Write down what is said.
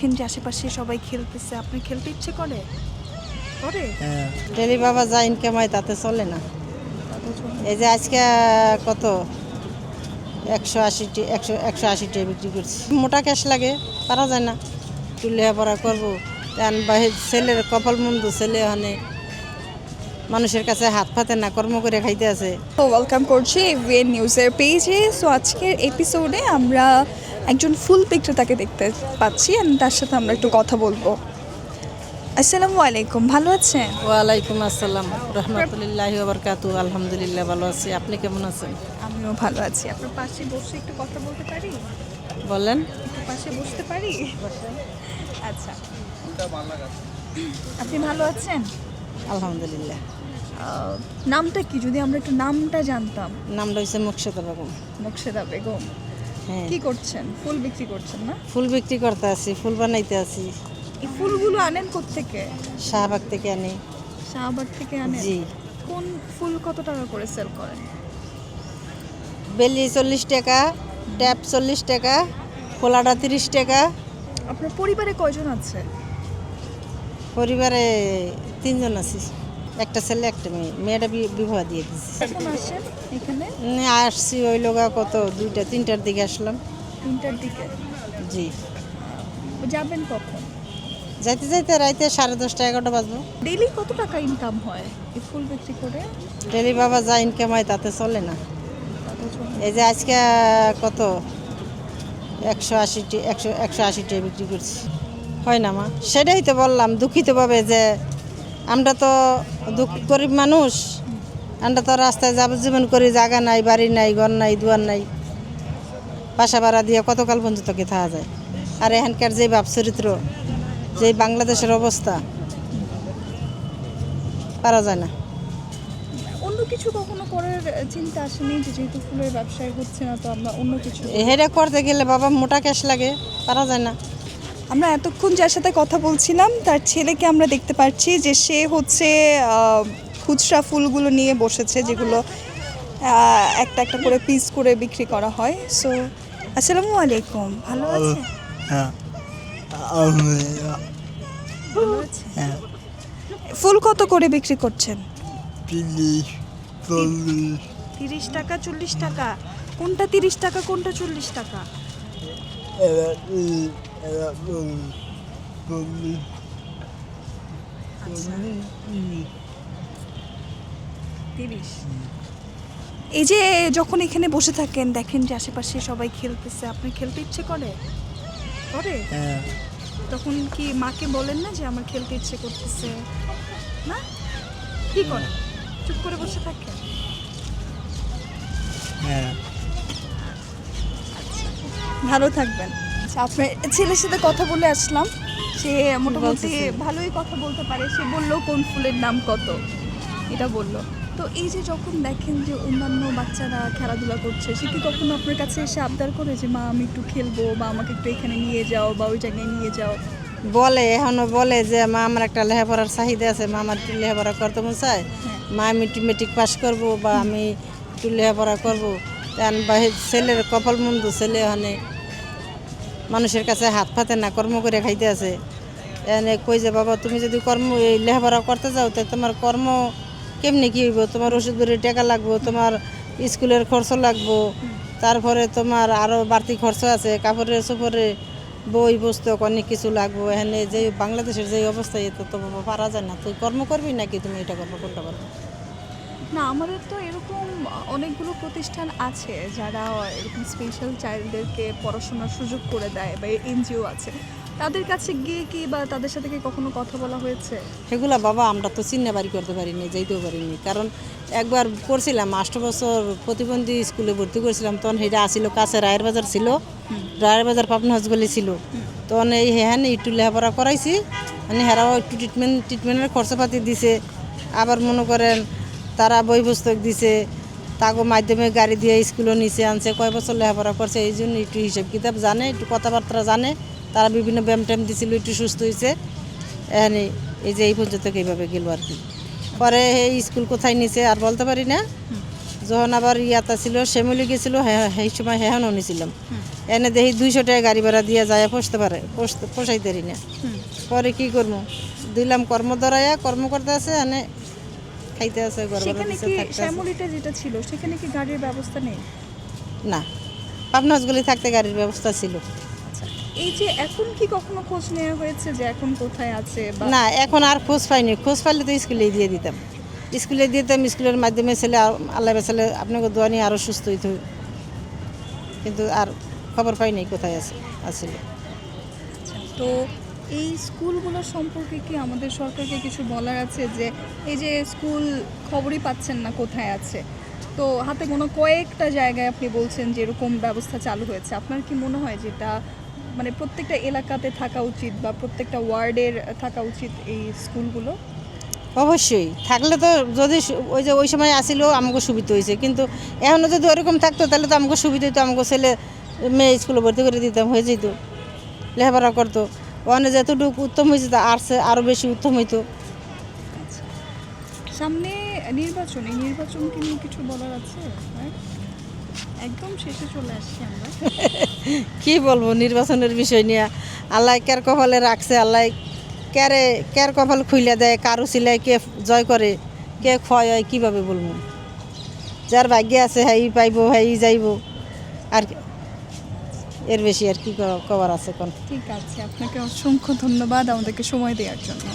দেখেন যে আশেপাশে সবাই খেলতেছে, আপনার খেলতে ইচ্ছে করে? করে? ডেলি বাবা যা ইনকাম হয় তাতে চলে না। এই যে আজকে কত 180 180 বিক্রি করছি। মোটা ক্যাশ লাগে, পারা যায় না। একটু লেখাপড়া করবো, ছেলের কপাল মন্দ, ছেলে ওখানে মানুষের কাছে হাত পাতে না, কর্ম করে খাইতে আছে। তো ওয়েলকাম করছি এভিএন নিউজের পেজে। সো আজকের এপিসোডে আমরা একজন ফুল বিক্রেতাকে দেখতে পাচ্ছি and তার সাথে আমরা একটু কথা বলবো। আসসালামু আলাইকুম, ভালো আছেন? ওয়ালাইকুম আসসালাম রহমতুল্লাহি ওয়া বারাকাতুহু। আলহামদুলিল্লাহ ভালো আছি, আপনি কেমন আছেন? আমিও ভালো আছি। আপনার পাশে বসে একটু কথা বলতে পারি? বলেন। একটু পাশে বসতে পারি? আচ্ছা, আপনি ভালো আছেন? আলহামদুলিল্লাহ। নামটা কি, যদি আমরা একটু নামটা জানতাম? নামটা হচ্ছে মোকশেদা বেগম। মোকশেদা বেগম। হ্যাঁ, কি করছেন? ফুল বিক্রি করছেন না? ফুল বিক্রি করতে আছি, ফুল বানাইতে আছি। এই ফুলগুলো আনেন কোত্থেকে? শাহবাগ থেকে আনি। শাহবাগ থেকে আনেন? জি। কোন ফুল কত টাকা করে সেল করেন? বেলি 40 টাকা, ট্যাপ 40 টাকা, খোলাটা 30 টাকা। আপনার পরিবারে কয়জন আছে? পরিবারে 3 জন আছি, একটা ছেলে একটা মেয়ে। মেয়েটা বিবাহ দিয়ে দিছি। কখন আসেন এখানে? আসছি ওই লোকা কত 2টা 3টার দিকে আসলাম। 3টার দিকে। জি। যাবেন কখন? যাইতে যাইতে রাইতে 10:30 11টা বাজবো। ডেইলি কত টাকা ইনকাম হয় এই ফুল বিক্রি করে? ডেলি বাবা যা ইনকাম হয় তাতে চলে না। এই যে আজকে কত 180 বিক্রি করছি, হয় না মা? সেটাই তো বললাম দুঃখিতভাবে যে আমরা তো গরিব মানুষ, আমরা তো রাস্তায় জীবন করি, জায়গা নাই, বাড়ি নাই, ঘর নাই, দুয়ার নাই, বাসা ভাড়া দিয়ে কতকাল পর্যন্ত কি থাকা যায়? আর এখানকার যে ভাব চরিত্র, যে বাংলাদেশের অবস্থা, পারা যায় না। অন্য কিছু কখনো করার চিন্তা আসেনি যে যেহেতু ফুলের ব্যবসায় হচ্ছে না, তো আমরা অন্য কিছু? হেরে করতে গেলে বাবা মোটা ক্যাশ লাগে, পারা যায় না। আমরা এতক্ষণ যার সাথে কথা বলছিলাম তার ছেলেকে আমরা দেখতে পাচ্ছি যে সে হচ্ছে খুচরা ফুলগুলো নিয়ে বসেছে, যেগুলো একটা একটা করে পিস করে বিক্রি করা হয়। সো আসসালামু আলাইকুম, ভালো আছেন? হ্যাঁ আলহামদুলিল্লাহ। ভালো আছেন? হ্যাঁ, ফুল কত করে বিক্রি করছেন? 30 40 30 টাকা 40 টাকা? কোনটা 30 টাকা কোনটা 40 টাকা? এবার 40 30। এই যে যখন এখানে বসে থাকেন দেখেন যে আশেপাশে সবাই খেলতেছে, আপনার খেলতে ইচ্ছে করে? করে? হ্যাঁ, তখন কি মাকে বলেন না যে আমার খেলতে ইচ্ছে করতেছে? না? কি করেন? চুপ করে বসে থাকেন? হ্যাঁ। ভালো থাকবেন। আচ্ছা, আপনার ছেলের সাথে কথা বলে আসলাম। সে মোটামুটি বলতেছে? ভালোই কথা বলতে পারে। সে বললো কোন ফুলের নাম কত, এটা বললো। তো এই যে যখন দেখেন যে অন্যান্য বাচ্চারা খেলাধুলা করছে, সে কি কখনো আপনার কাছে এসে আবদার করে যে মা আমি একটু খেলবো, বা আমাকে একটু এখানে নিয়ে যাও, বা ওই জায়গায় নিয়ে যাও? বলে, এখনো বলে যে মা আমার একটা লেখাপড়ার চাহিদা আছে, মা আমার একটু লেখাপড়া করতে মন চায়, মা আমি একটু মেট্রিক পাস করবো, বা আমি একটু লেখাপড়া করবো। ছেলের কপাল মন্দ, ছেলে ওখানে মানুষের কাছে হাত পাতে না, কর্ম করে খাইতে আছে। এনে কই যে বাবা তুমি যদি এই লেখাপড়া করতে যাও, তো তোমার কর্ম কেমনি কী হইব? তোমার ওষুধ বেড়ে টাকা লাগবো, তোমার স্কুলের খরচ লাগবো, তারপরে তোমার আরও বাড়তি খরচ আছে, কাপড়ের চোপড়ে, বই পুস্তক অনেক কিছু লাগবো। এখানে যে বাংলাদেশের যে অবস্থা, এতে তো বাবা পারা যায় না। তুই কর্ম করবি নাকি তুমি এটা করবো, কোনটা করবো? না, আমাদের তো এরকম অনেকগুলো প্রতিষ্ঠান আছে যারা এরকম স্পেশাল চাইল্ডদেরকে পড়াশোনার সুযোগ করে দেয়, বা এনজিও আছে। তাদের কাছে গিয়ে কি বা তাদের সাথে কি কখনো কথা বলা হয়েছে? সেগুলা বাবা আমরা তো চিন্তা বাড়ি করতে পারিনি, যাইতেও পারিনি। কারণ একবার করছিলাম 8 বছর প্রতিবন্ধী স্কুলে ভর্তি করেছিলাম, তখন সেটা আসিল কাছে রায়ের বাজার ছিল, রায়ের বাজার পাবনা হসপিটালে ছিল। তখন এই হ্যাঁ একটু লেখাপড়া করাইছি, মানে হেরাও একটু ট্রিটমেন্টের খরচাপাতি দিছে। আবার মনে করেন তারা বই পুস্তক দিছে, তাকে মাধ্যমে গাড়ি দিয়ে স্কুলও নিচে আনছে। কয় বছর লেখাপড়া করছে, এই জন্য একটু হিসেব কিতাব জানে, একটু কথাবার্তা জানে। তারা বিভিন্ন ব্যায়াম ট্যাম দিছিল, একটু সুস্থ হয়েছে। এখানে এই যে এই পর্যন্ত এইভাবে গেল আর কি। পরে এই স্কুল কোথায় নিছে আর বলতে পারি না, যখন আবার ইয়াতা ছিল শ্যামলি গেছিল সেই সময় হেহনও নিছিলাম এনে দেখি 200 টাকা গাড়ি ভাড়া দিয়ে যায় পোষতে পারে পোষাইতে পারি না পরে কি করবো দিলাম কর্ম ধরাইয়া কর্ম করতে আছে এনে খাইতে আছে সেখানে কি শ্যামলীটা যেটা ছিল সেখানে কি গাড়ির ব্যবস্থা নেই? না পাবনাজগুলি থাকতে গাড়ির ব্যবস্থা ছিল আচ্ছা, এই যে এখন কি কখনো খোঁজ নেওয়া হয়েছে যে এখন কোথায় আছে বা না এখন আর খোঁজ পাইনি খোঁজ পাইলে তো স্কুলে দিয়ে দিতাম স্কুলের মাধ্যমে ছেলে আল্লাহ ছেলে আপনাকে দোয়া নিয়ে আরও সুস্থ হইতে হবে। কিন্তু আর খবর পাইনি কোথায় আছে তো এই স্কুলগুলো সম্পর্কে কি আমাদের সরকারকে কিছু বলার আছে যে এই যে স্কুল খবরই পাচ্ছেন না কোথায় আছে, তো হাতে কোনো কয়েকটা জায়গায় আপনি বলছেন যে এরকম ব্যবস্থা চালু হয়েছে, আপনার কি মনে হয় যেটা মানে প্রত্যেকটা এলাকাতে থাকা উচিত বা প্রত্যেকটা ওয়ার্ডের থাকা উচিত এই স্কুলগুলো? অবশ্যই থাকলে তো যদি ওই সময় আসিল আমাকে সুবিধা হয়েছে কিন্তু এখনও যদি ওরকম থাকতো তাহলে তো আমাকে সুবিধা হতো আমাকে ছেলে মেয়ে স্কুলে ভর্তি করে দিতাম হয়ে যেত লেখাপড়া করতো ওখানে যতটুকু উত্তম হয়েছে তা আরও বেশি উত্তম হইতো। সামনে নির্বাচনকে নিয়ে কিছু বলার আছে? একদম শেষে চলে আসছি আমরা। কি বলবো নির্বাচনের বিষয় নিয়ে আল্লাহ কার কপালে রাখছে আল্লাহ কার কপাল খুইলে দেয় কারো সিলাই কে জয় করে কে ক্ষয় হয় কীভাবে বলবো যার ভাগ্যে আছে হ্যাঁ পাইব হ্যাঁ যাইব আর এর বেশি আর কি কবার আছে কোন। ঠিক আছে, আপনাকে অসংখ্য ধন্যবাদ আমাদেরকে সময় দেওয়ার জন্য।